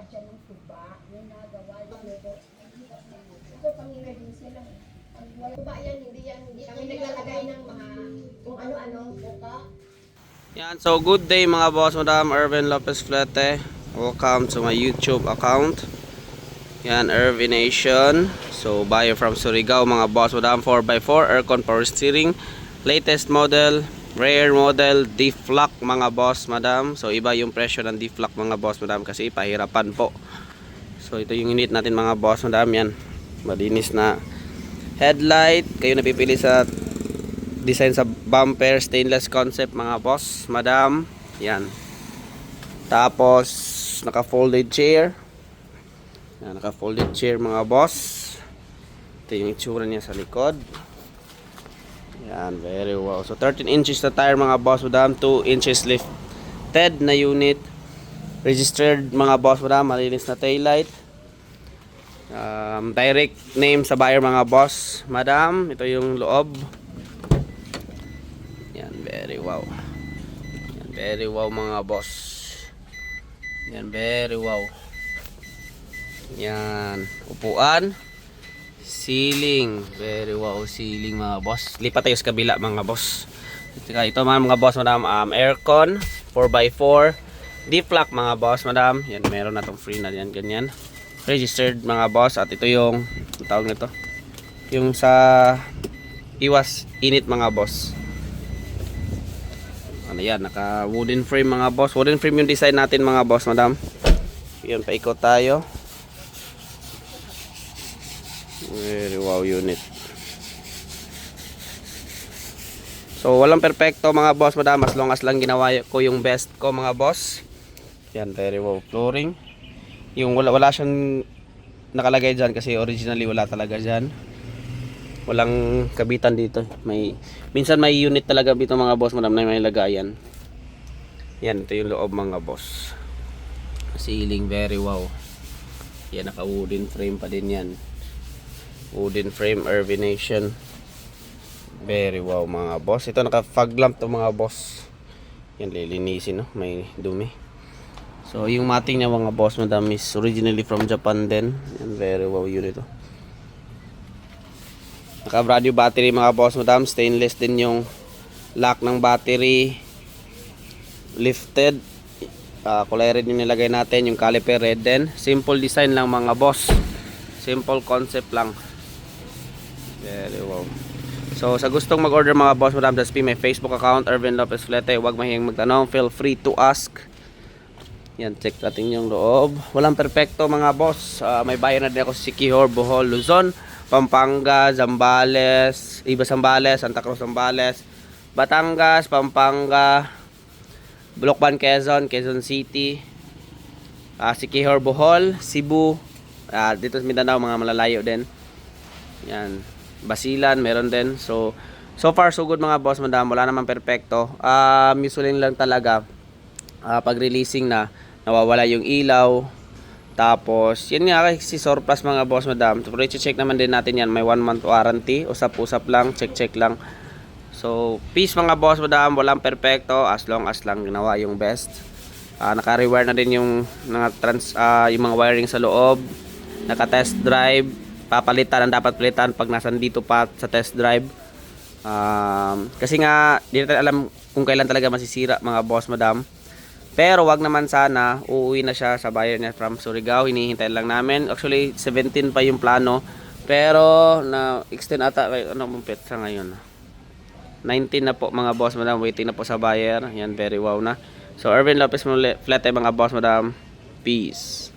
siya ng tuba, yung nagawa ito. Ito pangina din sila. Ang wala tuba yan, hindi kami naglalagay ng mga kung ano-ano, buka. Yan, so good day mga boss, Madam Ervin Lopez Flete. Welcome to my YouTube account. Yan, Ervin Nation. So buyer from Surigao mga boss, Madam. 4x4 aircon power steering, latest model, rare model, D-Flock mga boss, Madam. So iba yung presyo ng D-Flock mga boss, Madam, kasi pahirapan po. So ito yung unit natin mga boss, Madam. Yan, malinis na headlight. Kayo napipili sa design sa bumper, stainless concept mga boss, Madam. Yan. Tapos naka folded chair. Yan, naka folded chair mga boss. Ito yung itsura niya sa likod. Yan, very wow. So 13 inches na tire mga boss, Madam. 2 inches lifted na unit. Registered mga boss, Madam. Malinis na taillight. Direct name sa buyer mga boss, Madam. Ito yung loob. Yan, very wow. Yan, very wow mga boss. Yan, very wow. Yan, upuan, ceiling, very wow, ceiling mga boss. Lipat tayo sa kabila mga boss. Ito mga boss, Madam, aircon 4x4 D-Flock mga boss, Madam. Yan, meron na tong free na yan, ganyan. Registered mga boss. At ito yung tawag nito, yung sa iwas init mga boss. Ano yan, naka wooden frame mga boss. Wooden frame yung design natin mga boss, Madam. Yan, paikot tayo. Very wow unit. So walang perfecto mga boss, Madam, as long as lang ginawa ko yung best ko mga boss. Yan, very wow flooring. Yung wala siyang nakalagay dyan kasi originally wala talaga dyan. Walang kabitan dito. Minsan may unit talaga dito mga boss, Madam, na may lagayan. Yan, ito yung loob mga boss. Ceiling, very wow. Yan, naka wooden frame pa din yan. Wooden frame, Ervin Nation. Very wow mga boss. Ito naka fog lamp to mga boss. Yan, lilinisin, no? May dumi. So yung mating niya mga boss, Madam, is originally from Japan din. Yan, very wow unit, oh. Naka brand new battery mga boss, Madam. Stainless din yung lock ng battery. Lifted. Kulay red yung nilagay natin. Yung caliper red din. Simple design lang mga boss. Simple concept lang. Very wow. So sa gustong mag-order mga boss, Madam, just be my Facebook account, Ervin Lopez Flete. Huwag mahiyang magtanong. Feel free to ask. Yan, check natin yung loob. Walang perfecto mga boss. May bayan na din ako sa Siquijor, Bohol, Luzon, Pampanga, Zambales, Iba Zambales, Santa Cruz Zambales, Batangas, Pampanga, Bulocban, Quezon City, Siquijor, Bohol, Cebu, dito sa Mindanao, mga malalayo din. Yan, Basilan, meron din. So far so good mga boss, Madam. Wala naman perfecto. Usually lang talaga pag releasing na nawawala yung ilaw. Tapos, yan nga si surplus mga boss, Madam. So, check naman din natin yan. May 1 month warranty. Usap-usap lang. Check lang. So, peace mga boss, Madam. Walang perfecto. As long as lang ginawa yung best. Naka-rewire na din yung mga wiring sa loob. Naka-test drive. Papalitan ang dapat palitan pag nasan dito pa sa test drive. Kasi nga, di natin alam kung kailan talaga masisira mga boss, Madam. Pero wag naman sana, uuwi na siya sa buyer niya from Surigao. Hinihintay lang namin. Actually 17 pa yung plano. Pero na extend ata, ano mong petsa ngayon? 19 na po mga boss, Madam. Waiting na po sa buyer. Yan, very wow na. So Ervin Lopez Flete mga boss, Madam. Peace.